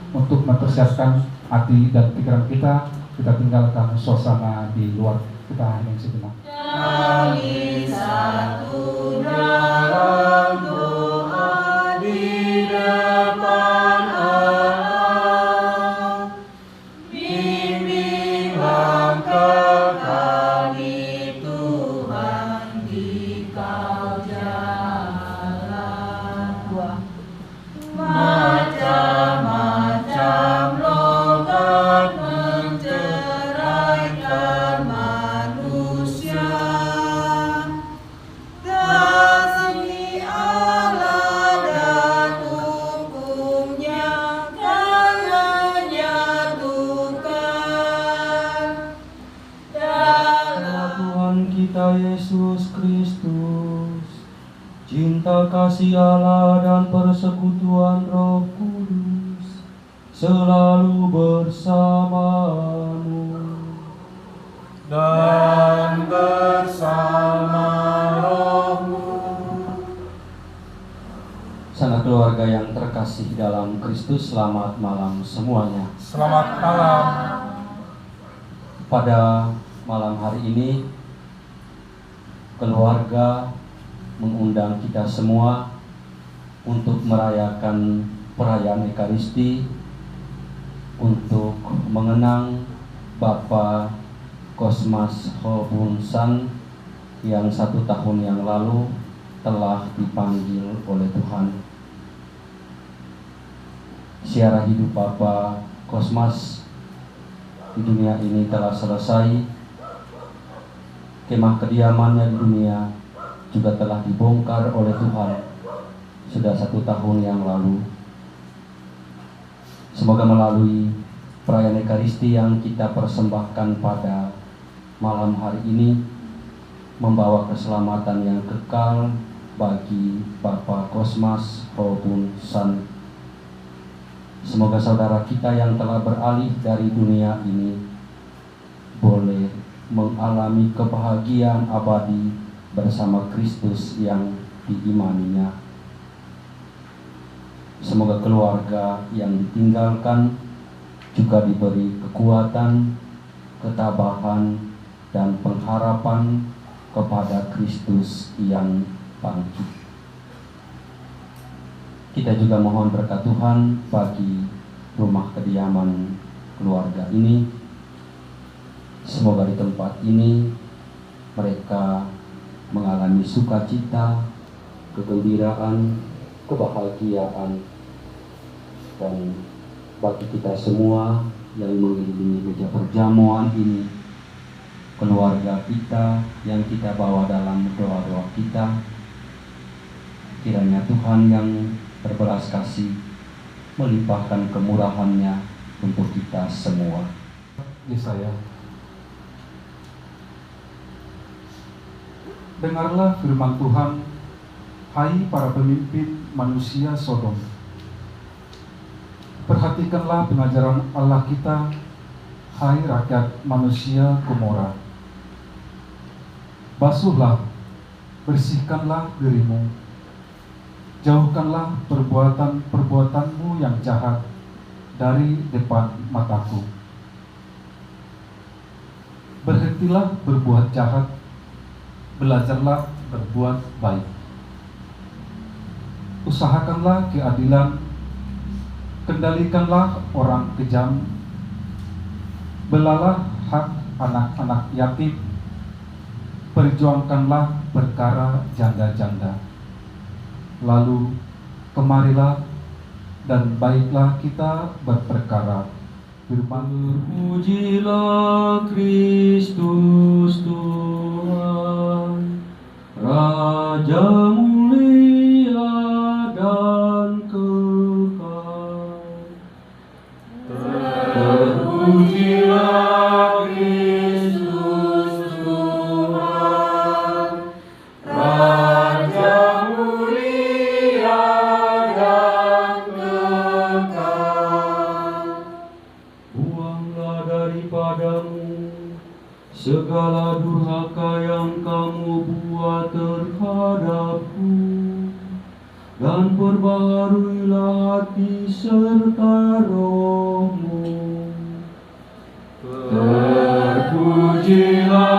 untuk mempersiapkan hati dan pikiran kita, kita tinggalkan suasana di luar, kita hening sejenak. Kami satu dalam doa di depan Allah, bimbing langkah kami Tuhan di kau jalan. Macam-macam logat menceraikan manusia, kasih Allah dan hukumnya kan menyatukan dalam Tuhan kita Yesus Kristus, cinta kasih Allah dan persekutuan Roh Kudus selalu bersamamu dan bersama rohmu. Sanak keluarga yang terkasih dalam Kristus, selamat malam semuanya. Selamat malam. Pada malam hari ini, keluarga mengundang kita semua untuk merayakan perayaan Ekaristi, untuk mengenang Bapak Kosmas Ho-Bun San yang 1 tahun yang lalu telah dipanggil oleh Tuhan. Siara hidup Bapak Kosmas di dunia ini telah selesai. Kemah kediamannya di dunia juga telah dibongkar oleh Tuhan sudah 1 tahun yang lalu. Semoga melalui perayaan Ekaristi yang kita persembahkan pada malam hari ini membawa keselamatan yang kekal bagi Bapak Kosmas Ho-Bun San. Semoga saudara kita yang telah beralih dari dunia ini boleh mengalami kebahagiaan abadi bersama Kristus yang diimaninya. Semoga keluarga yang ditinggalkan juga diberi kekuatan, ketabahan, dan pengharapan kepada Kristus yang bangkit. Kita juga mohon berkat Tuhan bagi rumah kediaman keluarga ini. Semoga di tempat ini mereka mengalami sukacita, kegembiraan, kebahagiaan, dan bagi kita semua yang mengelilingi meja perjamuan ini, keluarga kita yang kita bawa dalam doa-doa kita, kiranya Tuhan yang berbelas kasih melimpahkan kemurahan-Nya untuk kita semua. Yesaya. Dengarlah firman Tuhan, hai para pemimpin manusia Sodom. Perhatikanlah pengajaran Allah kita, hai rakyat manusia Gomora. Basuhlah, bersihkanlah dirimu. Jauhkanlah perbuatan-perbuatanmu yang jahat dari depan mataku. Berhentilah berbuat jahat, belajarlah berbuat baik. Usahakanlah keadilan, kendalikanlah orang kejam, belalah hak anak-anak yatim, perjuangkanlah perkara janda-janda. Lalu kemarilah dan baiklah kita berperkara. Pujilah Kristus Tuhan, Raja mulia dan kekal. Terpujilah Kristus Tuhan, Raja mulia dan kekal. Buanglah daripadamu segala durhaka yang kamu buat terhadapku, dan perbaharuilah hati serta rohmu. Terpujilah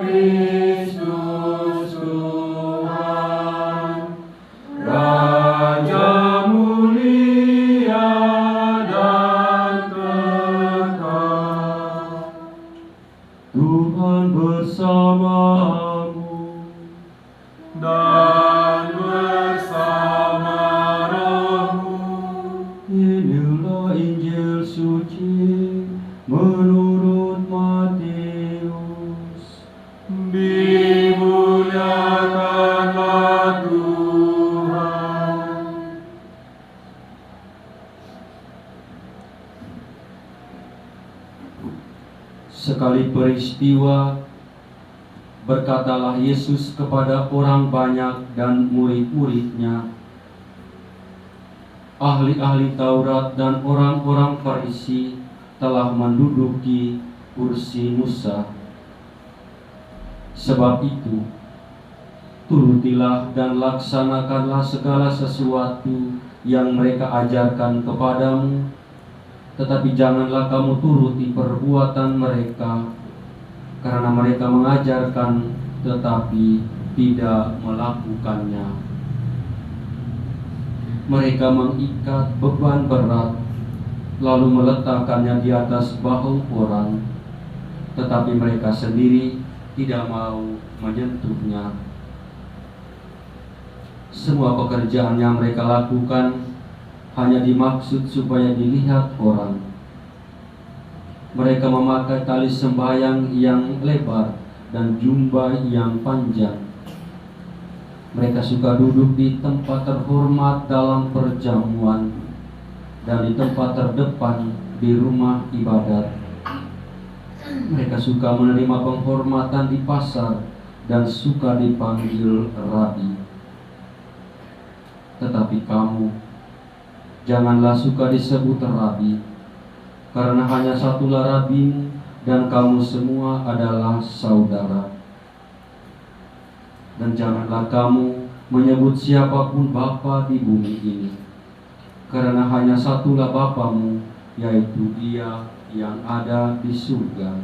Kristus Tuhan, Raja mulia dan kekal. Tuhan bersamamu. Dan bersama rohmu. Inilah Injil suci menurut Matius. Dimuliakanlah Tuhan. Sekali peristiwa, berkatalah Yesus kepada orang banyak dan murid-muridnya, ahli-ahli Taurat dan orang-orang Farisi telah menduduki kursi Musa. Sebab itu, turutilah dan laksanakanlah segala sesuatu yang mereka ajarkan kepadamu, tetapi janganlah kamu turuti perbuatan mereka, karena mereka mengajarkan tetapi tidak melakukannya. Mereka mengikat beban berat, lalu meletakkannya di atas bahu orang, tetapi mereka sendiri tidak mau menyentuhnya. Semua pekerjaan yang mereka lakukan hanya dimaksud supaya dilihat orang. Mereka memakai tali sembahyang yang lebar dan jubah yang panjang. Mereka suka duduk di tempat terhormat dalam perjamuan dan di tempat terdepan di rumah ibadat. Mereka suka menerima penghormatan di pasar dan suka dipanggil rabi. Tetapi kamu, janganlah suka disebut rabi, karena hanya satulah Rabi, dan kamu semua adalah saudara. Dan janganlah kamu menyebut siapapun bapa di bumi ini, karena hanya satulah Bapamu, yaitu Dia yang ada di surga.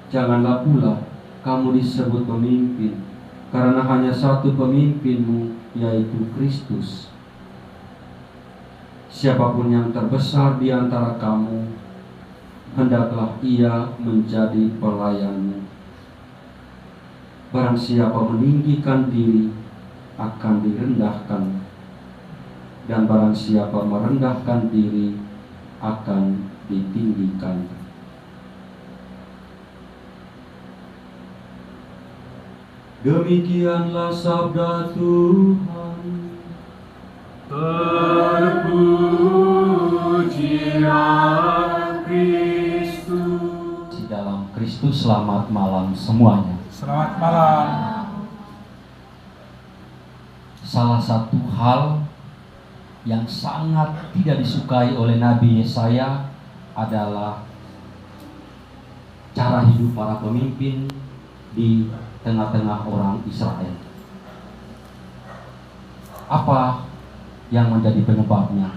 Janganlah pula kamu disebut pemimpin, karena hanya satu pemimpinmu, yaitu Kristus. Siapapun yang terbesar di antara kamu, hendaklah ia menjadi pelayanmu. Barang siapa meninggikan diri akan direndahkan, dan barang siapa merendahkan diri akan ditinggikan. Demikianlah sabda Tuhan. Terpujilah Kristus. Di dalam Kristus, selamat malam semuanya. Selamat malam. Salah satu hal yang sangat tidak disukai oleh Nabi Yesaya adalah cara hidup para pemimpin di tengah-tengah orang Israel. Apa yang menjadi penyebabnya?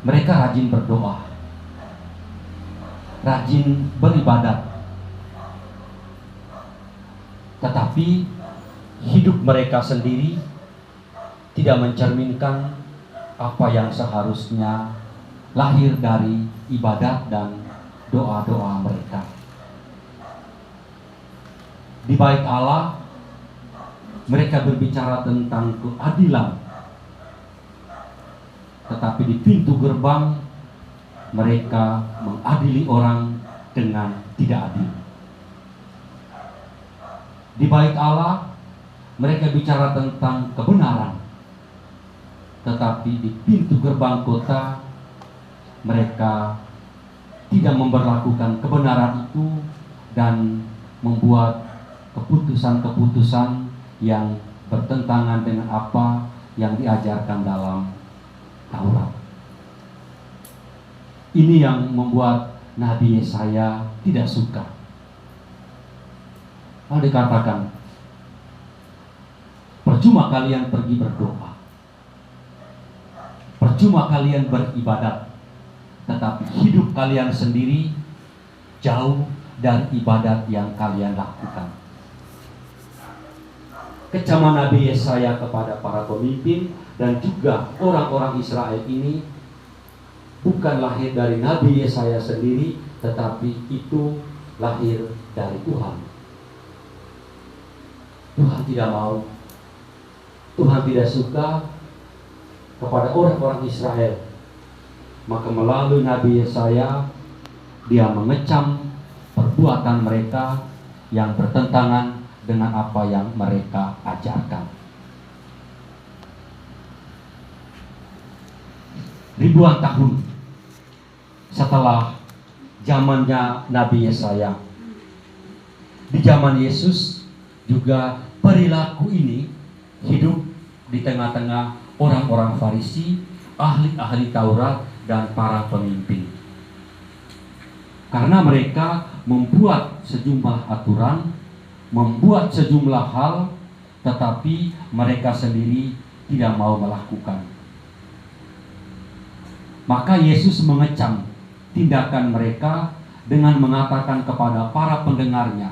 Mereka rajin berdoa, rajin beribadat, tetapi hidup mereka sendiri tidak mencerminkan apa yang seharusnya lahir dari ibadat dan doa-doa mereka. Di bait Allah, mereka berbicara tentang keadilan, tetapi di pintu gerbang mereka mengadili orang dengan tidak adil. Di bait Allah, mereka bicara tentang kebenaran, tetapi di pintu gerbang kota mereka tidak memberlakukan kebenaran itu dan membuat keputusan-keputusan yang bertentangan dengan apa yang diajarkan dalam Taurat. Ini yang membuat Nabi Yesaya tidak suka. Lalu dikatakan, percuma kalian pergi berdoa, percuma kalian beribadat, tetapi hidup kalian sendiri jauh dari ibadat yang kalian lakukan. Kecaman Nabi Yesaya kepada para pemimpin dan juga orang-orang Israel ini bukan lahir dari Nabi Yesaya sendiri, tetapi itu lahir dari Tuhan. Tuhan tidak mau, Tuhan tidak suka kepada orang-orang Israel. Maka melalui Nabi Yesaya, dia mengecam perbuatan mereka yang bertentangan dengan apa yang mereka ajarkan. Ribuan tahun setelah zamannya Nabi Yesaya, di zaman Yesus juga perilaku ini hidup di tengah-tengah orang-orang Farisi, ahli-ahli Taurat, dan para pemimpin. Karena mereka membuat sejumlah aturan, membuat sejumlah hal, tetapi mereka sendiri tidak mau melakukan. Maka Yesus mengecam tindakan mereka dengan mengatakan kepada para pendengarnya,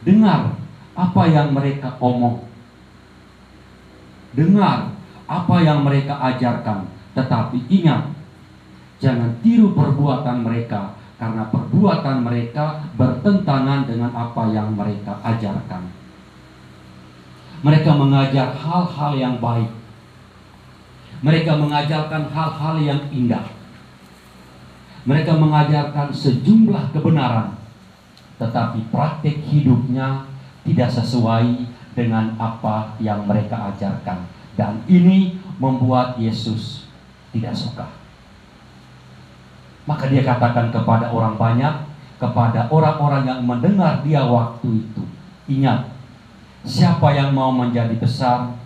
dengar apa yang mereka omong, dengar apa yang mereka ajarkan, tetapi ingat, jangan tiru perbuatan mereka, karena perbuatan mereka bertentangan dengan apa yang mereka ajarkan. Mereka mengajar hal-hal yang baik, mereka mengajarkan hal-hal yang indah, mereka mengajarkan sejumlah kebenaran, tetapi praktik hidupnya tidak sesuai dengan apa yang mereka ajarkan. Dan ini membuat Yesus tidak suka. Maka dia katakan kepada orang banyak, kepada orang-orang yang mendengar dia waktu itu, ingat, siapa yang mau menjadi besar,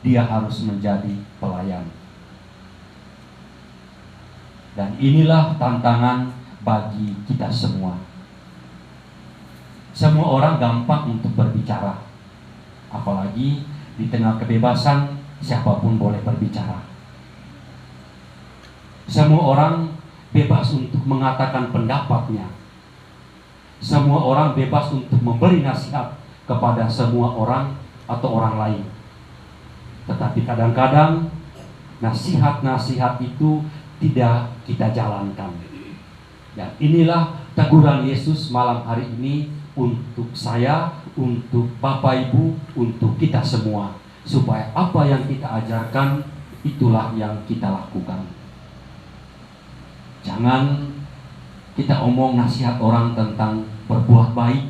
dia harus menjadi pelayan. Dan inilah tantangan bagi kita semua. Semua orang gampang untuk berbicara, apalagi di tengah kebebasan, siapapun boleh berbicara. Semua orang bebas untuk mengatakan pendapatnya. Semua orang bebas untuk memberi nasihat kepada semua orang atau orang lain. Tetapi kadang-kadang nasihat-nasihat itu tidak kita jalankan. Dan inilah teguran Yesus malam hari ini untuk saya, untuk Bapak Ibu, untuk kita semua, supaya apa yang kita ajarkan itulah yang kita lakukan. Jangan kita omong nasihat orang tentang berbuat baik,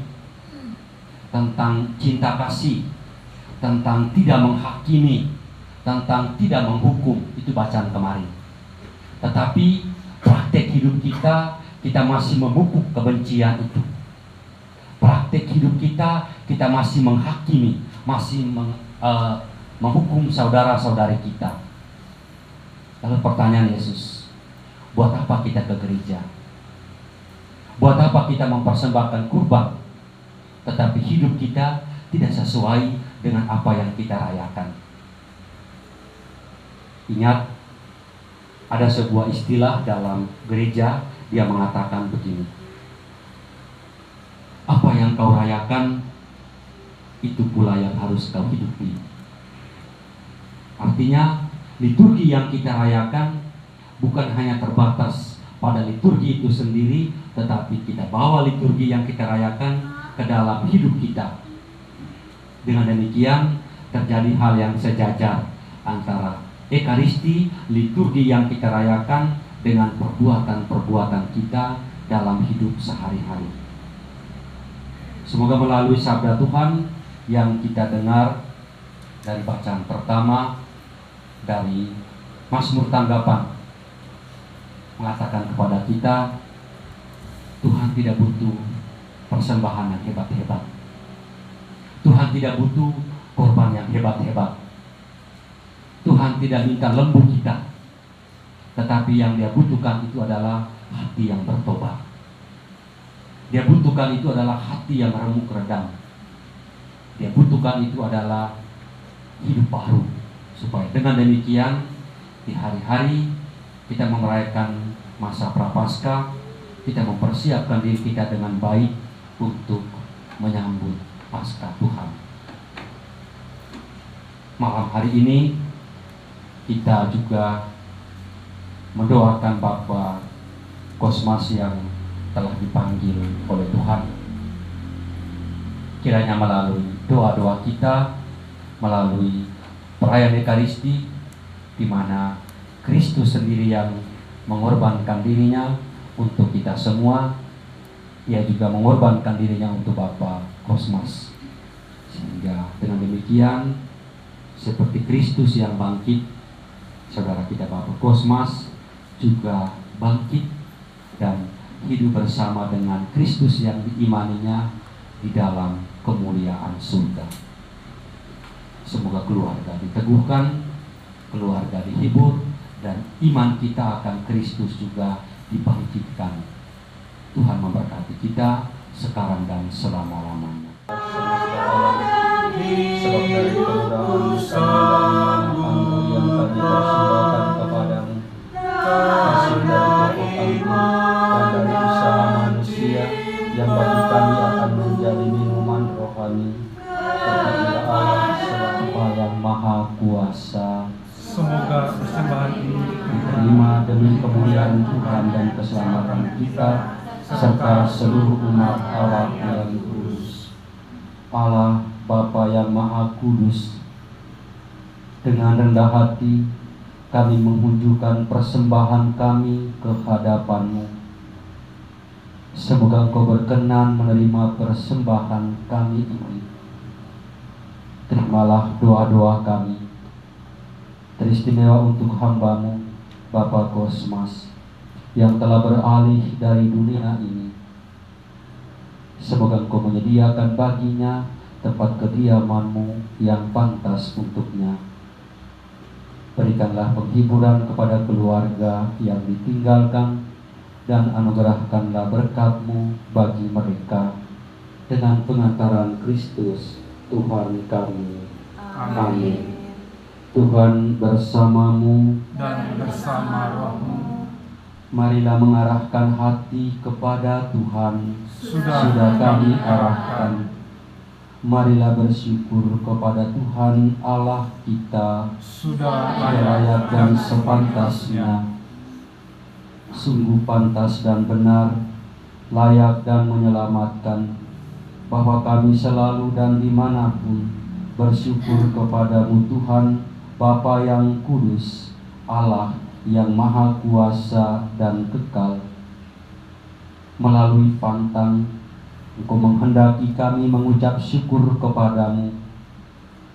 tentang cinta kasih, tentang tidak menghakimi, tentang tidak menghukum. Itu bacaan kemarin. Tetapi praktek hidup kita masih memupuk kebencian itu. Praktek hidup kita masih menghakimi, masih menghukum saudara-saudari kita. Lalu pertanyaan Yesus, buat apa kita ke gereja? Buat apa kita mempersembahkan kurban, tetapi hidup kita tidak sesuai dengan apa yang kita rayakan? Ingat, ada sebuah istilah dalam gereja, dia mengatakan begini, apa yang kau rayakan, itu pula yang harus kau hidupi. Artinya, liturgi yang kita rayakan bukan hanya terbatas pada liturgi itu sendiri, tetapi kita bawa liturgi yang kita rayakan ke dalam hidup kita. Dengan demikian terjadi hal yang sejajar antara Ekaristi, liturgi yang kita rayakan, dengan perbuatan-perbuatan kita dalam hidup sehari-hari. Semoga melalui sabda Tuhan yang kita dengar dari bacaan pertama dari Mazmur Tanggapan mengatakan kepada kita, Tuhan tidak butuh persembahan yang hebat-hebat. Tuhan tidak butuh korban yang hebat-hebat. Tuhan tidak minta lembu kita, tetapi yang dia butuhkan itu adalah hati yang bertobat. Dia butuhkan itu adalah hati yang remuk redam. Dia butuhkan itu adalah hidup baru. Supaya dengan demikian di hari-hari kita merayakan masa Prapaskah, kita mempersiapkan diri kita dengan baik untuk menyambut Paskah Tuhan. Malam hari ini kita juga mendoakan Bapak Kosmas yang telah dipanggil oleh Tuhan. Kiranya melalui doa-doa kita, melalui perayaan Ekaristi, di mana Kristus sendiri yang mengorbankan dirinya untuk kita semua, Ia juga mengorbankan dirinya untuk Bapak Kosmas. Sehingga dengan demikian, seperti Kristus yang bangkit, saudara kita Bapak Kosmas juga bangkit dan hidup bersama dengan Kristus yang diimaninya di dalam kemuliaan surga. Semoga keluarga diteguhkan, keluarga dihibur, dan iman kita akan Kristus juga dibangkitkan. Tuhan memberkati kita sekarang dan selama-lamanya. Sebab dari kemurahan yang tadi persembahkan kepadamu, hasil dari pokok anggur dan dari usaha manusia yang bagi kami akan menjadi minuman rohani, terpujilah Allah Bapa yang Maha Kuasa. Semoga persembahan ini Diterima demi kemuliaan Tuhan dan keselamatan kita serta seluruh umat Allah yang kudus. Allah Bapa yang Maha Kudus, dengan rendah hati kami menghunjukkan persembahan kami ke hadapan-Mu. Semoga Engkau berkenan menerima persembahan kami ini. Terimalah doa-doa kami, teristimewa untuk hamba-Mu, Bapak Kosmas, yang telah beralih dari dunia ini. Semoga Engkau menyediakan baginya tempat kediaman-Mu yang pantas untuknya. Berikanlah penghiburan kepada keluarga yang ditinggalkan, dan anugerahkanlah berkat-Mu bagi mereka dengan pengantaran Kristus Tuhan kami. Amin. Tuhan bersamamu dan bersama rohmu. Marilah mengarahkan hati kepada Tuhan. Sudah kami arahkan. Marilah bersyukur kepada Tuhan Allah kita. Sudah Layak dan sepantasnya. Sungguh pantas dan benar, layak dan menyelamatkan, bahwa kami selalu dan dimanapun bersyukur kepadamu Tuhan, Bapa yang kudus, Allah yang maha kuasa dan kekal. Melalui pantang, Engkau menghendaki kami mengucap syukur kepadamu,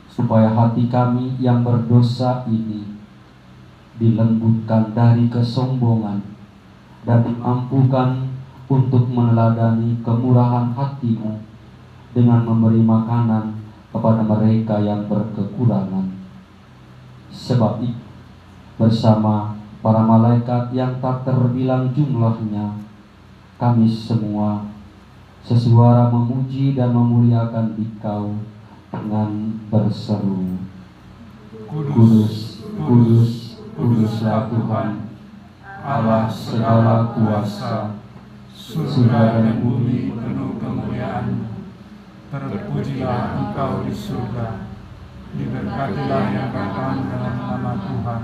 supaya hati kami yang berdosa ini dilembutkan dari kesombongan dan dimampukan untuk meneladani kemurahan hati-Mu dengan memberi makanan kepada mereka yang berkekurangan. Sebab itu, bersama para malaikat yang tak terbilang jumlahnya, kami semua sesuara memuji dan memuliakan Dikau dengan berseru, Kudus, kudus, kuduslah Tuhan, Allah segala kuasa. surga dan bumi penuh kemuliaan. Terpujilah Engkau di surga, diberkatilah yang datang dalam nama Tuhan.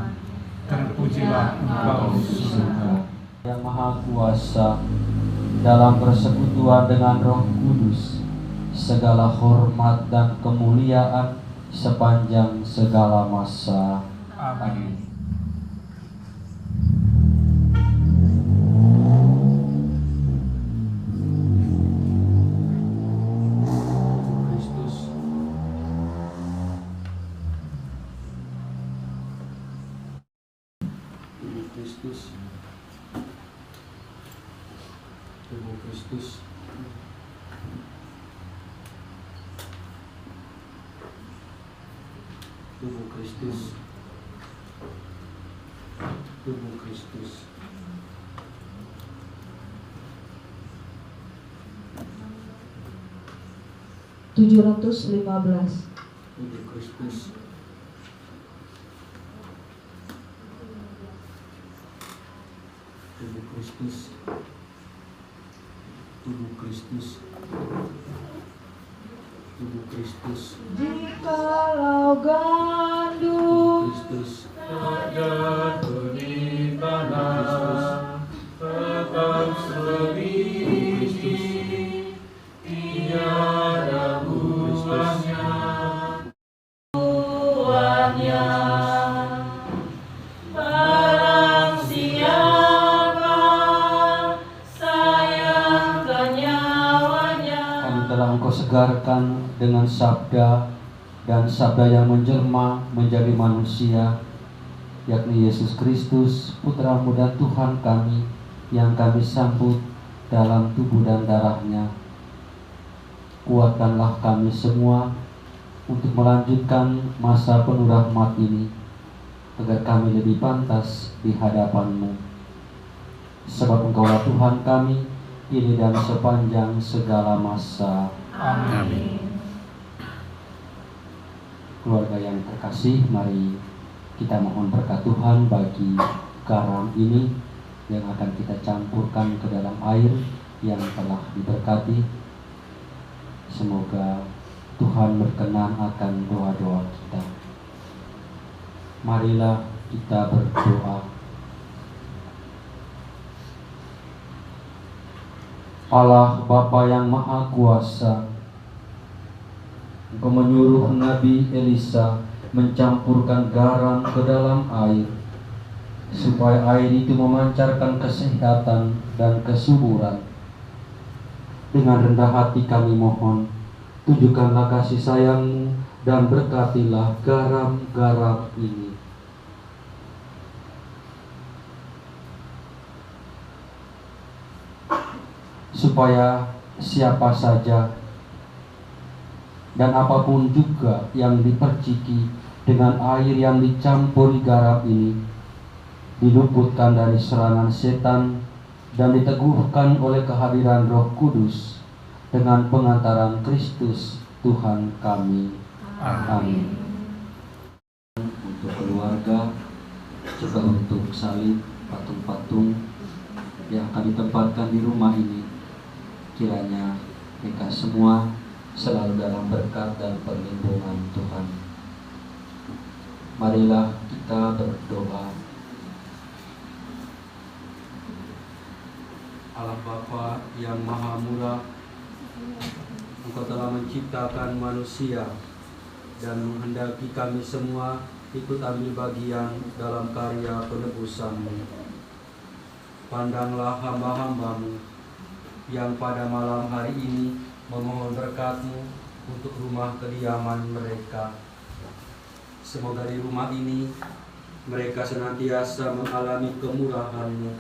Terpujilah Engkau di surga. Yang maha kuasa, dalam persekutuan dengan Roh Kudus, segala hormat dan kemuliaan sepanjang segala masa. Amin. Kristus, tubuh Kristus, tubuh Kristus, tubuh Kristus. Tujuh 715. Tubuh Kristus, tubuh Kristus, tubuh Kristus, tubuh Kristus, Jikalau gandum Kristus, Jatuh di tanah, tetap sendiri, tiada buahnya. buahnya. Barang siapa sayangkan nyawanya. kami telah Engkau segarkan dengan sabda dan sabda yang menjelma menjadi manusia, yakni Yesus Kristus, Putra-Mu dan Tuhan kami, yang kami sambut dalam tubuh dan darah-Nya. Kuatkanlah kami semua untuk melanjutkan masa penuh rahmat ini, agar kami lebih pantas di hadapan-Mu. Sebab Engkaulah Tuhan kami, kini dan sepanjang segala masa. Amin. Keluarga yang terkasih, mari kita mohon berkat Tuhan bagi garam ini yang akan kita campurkan ke dalam air yang telah diberkati. Semoga Tuhan berkenan akan doa-doa kita. Marilah kita berdoa. Allah Bapa yang Maha Kuasa, Engkau menyuruh Nabi Elisa mencampurkan garam ke dalam air, supaya air itu memancarkan kesehatan dan kesuburan. Dengan rendah hati kami mohon, tunjukkanlah kasih sayang-Mu dan berkatilah garam-garam ini. Supaya siapa saja dan apapun juga yang diperciki dengan air yang dicampuri garam ini diluputkan dari serangan setan dan diteguhkan oleh kehadiran Roh Kudus dengan pengantaran Kristus Tuhan kami. Amin. Untuk keluarga, juga untuk salib patung-patung yang akan ditempatkan di rumah ini, kiranya mereka semua selalu dalam berkat dan perlindungan Tuhan. Marilah kita berdoa. Allah Bapa yang Maha Murah, Engkau telah menciptakan manusia dan menghendaki kami semua ikut ambil bagian dalam karya penebusan-Mu. Pandanglah hamba-hamba-Mu yang pada malam hari ini memohon berkat-Mu untuk rumah kediaman mereka. Semoga di rumah ini mereka senantiasa mengalami kemurahan-Mu.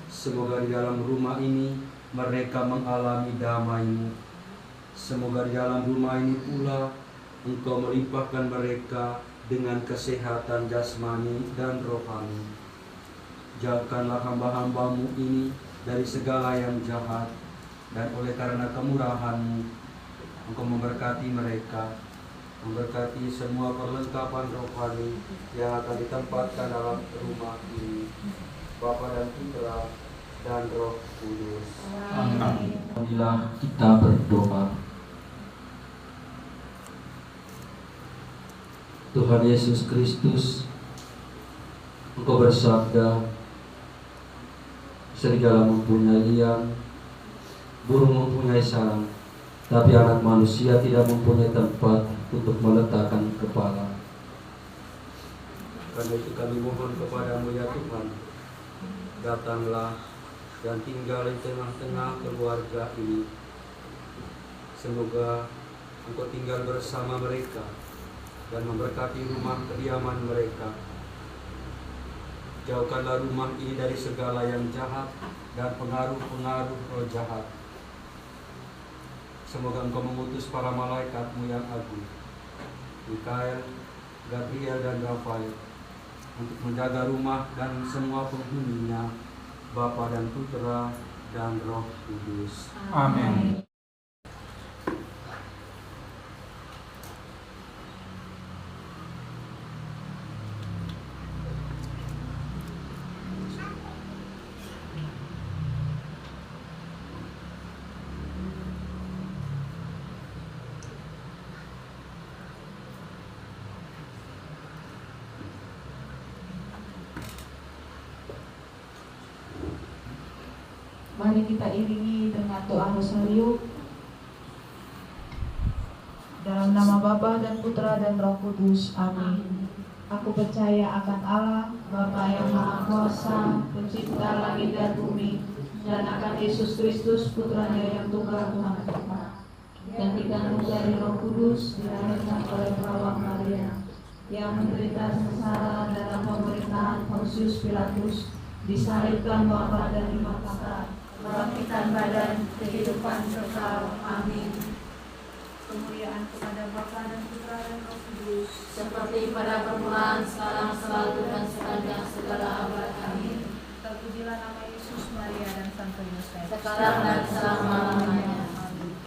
Semoga di dalam rumah ini mereka mengalami damai-Mu. Semoga di dalam rumah ini pula Engkau melimpahkan mereka dengan kesehatan jasmani dan rohani. Jauhkanlah hamba-hamba-Mu ini dari segala yang jahat, dan oleh karena kemurahan-Mu Engkau memberkati mereka, memberkati semua perlengkapan rohani yang akan ditempatkan dalam rumah ini, Bapa dan Putra dan Roh Kudus. Amin. Marilah kita berdoa. Tuhan Yesus Kristus, Engkau bersabda, serigala mempunyai liang, burung mempunyai sarang, tapi anak manusia tidak mempunyai tempat untuk meletakkan kepala. Karena itu kami mohon kepada-Mu ya Tuhan, datanglah dan tinggal di tengah-tengah keluarga ini. Semoga Engkau tinggal bersama mereka dan memberkati rumah kediaman mereka. Jauhkanlah rumah ini dari segala yang jahat dan pengaruh-pengaruh roh jahat. Semoga Engkau mengutus para malaikat-Mu yang agung, Mikael, Gabriel, dan Rafael, untuk menjaga rumah dan semua penghuninya, Bapa dan Putra dan Roh Kudus. Amin. Mari kita iringi dengan doa Rosarium. Dalam nama Bapa dan Putra dan Roh Kudus. Amin. Aku percaya akan Allah, Bapa yang Maha Kuasa, Pencipta langit dan bumi, dan akan Yesus Kristus, Putranya yang tunggal Tuhan kita, yang dikandung dari Roh Kudus, dilahirkan oleh Perawan Maria, yang menderita sengsara dalam pemerintahan Pontius Pilatus, disalibkan, wafat dan dimakamkan, membangkitkan badan kehidupan kekal. Amin. Kemuliaan kepada Bapa dan Putra dan Roh Kudus, seperti pada permulaan, sekarang, selalu, dan sepanjang segala abad. Amin. terpujilah nama Yesus, Maria dan Santo Yosef, Sekarang dan selama-lamanya. Amin.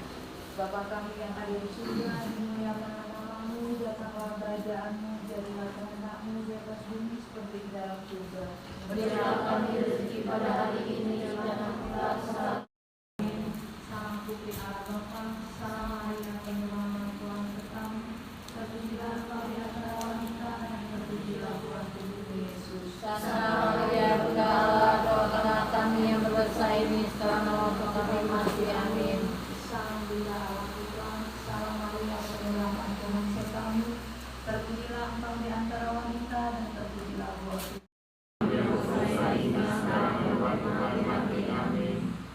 Bapa kami yang ada di surga, dimuliakan namamu, datanglah kerajaanmu, jadilah kehendakmu di atas bumi seperti di dalam surga. Berilah kami rezeki pada hari ini, dan ampunilah kesalahan. Salam putri Allah Bapa, salam Maria penuh rahmat, Tuhan sertamu, terpujilah engkau di antara wanita, dan terpujilah buah tubuhmu Yesus. Santa Maria, Bunda Allah, doakanlah kami yang berdosa ini sekarang dan waktu kami mati. Amin. Salam Bunda Allah Tuhan, salam Maria penuh rahmat, Tuhan sertamu, terpujilah engkau di antara wanita, dan terpujilah buah tubuhmu.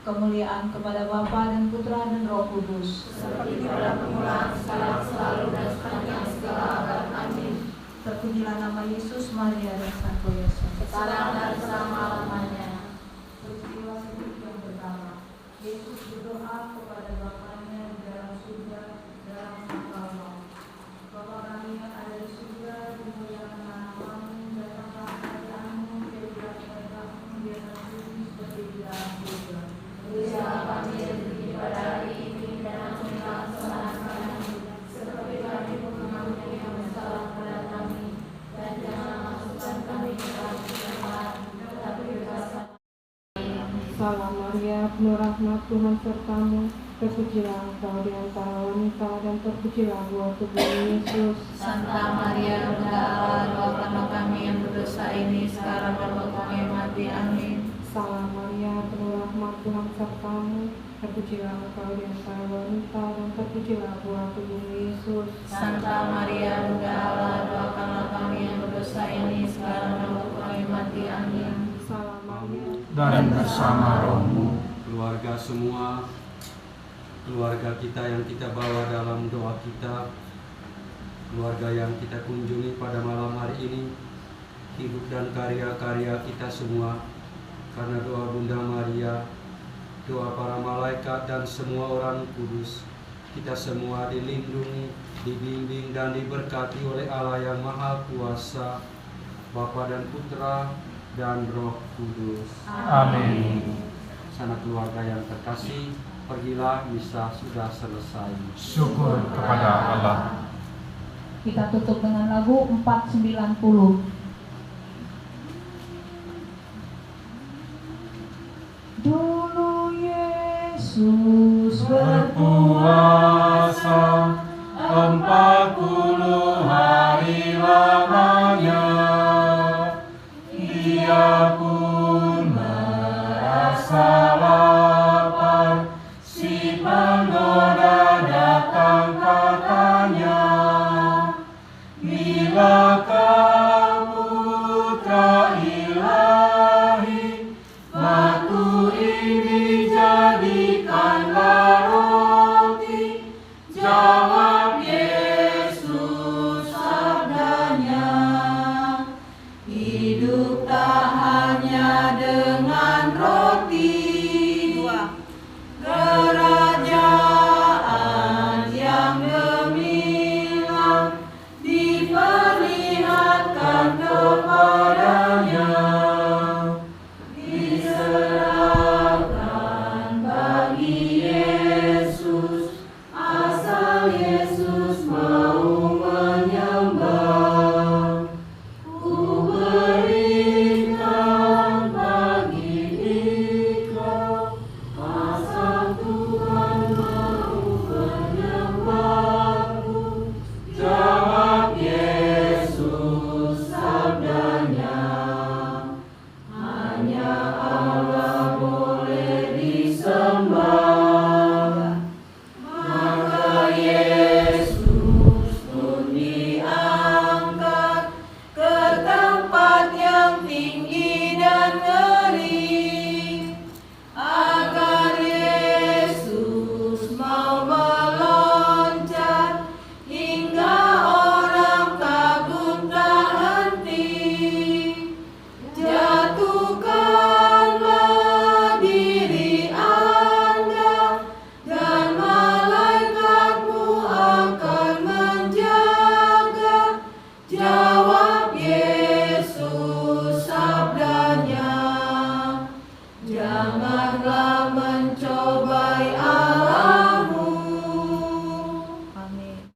Kemuliaan kepada Bapa dan Putra dan Roh Kudus, Seperti pada permulaan, sekarang, selalu, dan sepanjang segala abad. Amin. terpujilah nama Yesus, Maria dan Santo Yosef. Sekarang dan selama-lamanya. Peristiwa hidup yang pertama, Yesus berdoa kepada Bapanya di dalam surga dalam sakral maut. Bapa kami yang ada di surga, dimuliakanlah namamu, datanglah kerajaanmu, jadilah kehendakmu di atas bumi seperti di dalam surga. Berilah kami rezeki pada hari ini, dan ampunilah kesalahan kami, seperti kami pun mengampuni yang bersalah kepada kami, dan jangan masukkan kami ke dalam kegelapan, tetapi bebaskan. Salam Maria, penuh rahmat, Tuhan sertamu, terpujilah engkau di antara wanita, dan terpujilah buah tubuhmu Yesus. Santa Maria, Bunda Allah, doakanlah kami yang berdosa ini sekarang dan waktu kami mati. Amin. Salam Maria, penuh rahmat, Tuhan sertamu, terpujilah engkau di antara wanita, dan terpujilah buah tubuhmu Yesus. Santa Maria, Bunda Allah, doakanlah kami yang berdosa ini sekarang dan waktu kami mati. Amin. Salam Maria, dan bersama rohmu. Keluarga semua, keluarga kita yang kita bawa dalam doa kita, keluarga yang kita kunjungi pada malam hari ini, hidup dan karya-karya kita semua, karena doa Bunda Maria, doa para malaikat dan semua orang kudus, kita semua dilindungi, dibimbing dan diberkati oleh Allah yang Maha Kuasa, Bapa dan Putra dan Roh Kudus. Amin. Sanak keluarga yang terkasih, pergilah, misa sudah selesai. Syukur kepada Allah. Kita tutup dengan lagu 490. Dulu Yesus Berpuasa 40 hari lamanya, Dia pun merasa lapar, si penggoda datang katanya, bilakah Putra Ilahi, batu ini jadikanlah roti. Jawab Yesus sabdanya, hidup tak hanya Tuhanlah